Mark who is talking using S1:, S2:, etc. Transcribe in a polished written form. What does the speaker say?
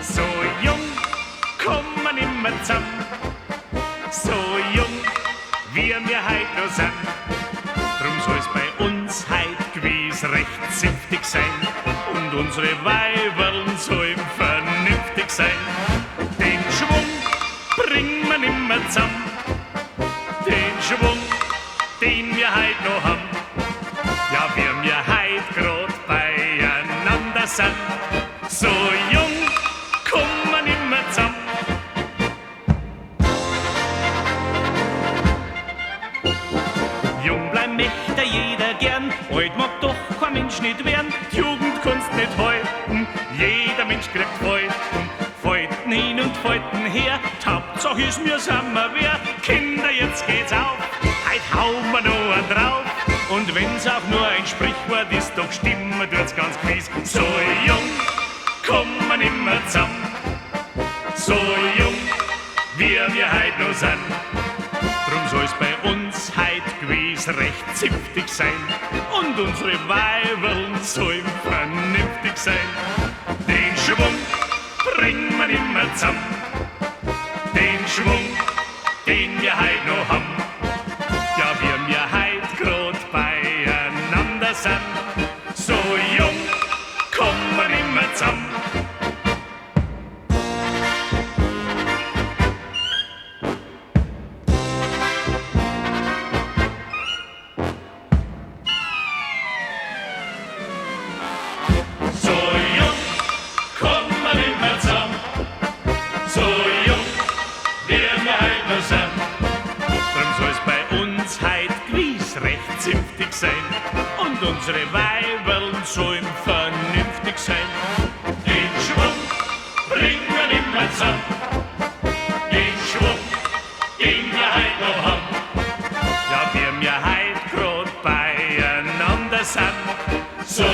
S1: So jung kommen immer zusammen, so jung wie wir heut noch sind. Drum soll's bei uns heut gewiss recht zünftig sein und unsere Weiberln sollen vernünftig sein. Den Schwung bringen wir nimmer zusammen, den Schwung, den wir heut noch haben. Ja, wir heut grad beieinander sind, so jung kommen immer zusammen. Jung bleiben möchte jeder gern, alt mag doch kein Mensch nicht werden. Die Jugend kannst nicht halten, jeder Mensch kriegt Falten. Falten hin und Falten her, die Hauptsache ist mir sammer wer. Kinder, jetzt geht's auf, heut hauen wir noch einen drauf. Und wenn's auch nur ein Sprichwort ist, doch stimmen tut's ganz gewiss. So jung kommen immer zusammen, so jung wie wir heut noch sind. Drum soll's bei uns heut gewiss recht zünftig sein und unsere Weiberln sollen vernünftig sein. Den Schwung bringen wir immer zusammen, den Schwung, den wir heut noch haben. Ja, wir heut grad beieinander sind, so jung kommen immer zusammen. So jung kommen immer zusammen, so jung wir heut noch sind. Drum soll's bei uns heut gewiss recht zünftig sein und unsere Weiberln sollen vernünftig sein. Den Schwung bringen wir immer zusammen, den Schwung, den wir heut noch haben. Ja, wir heut grad beieinander sind, so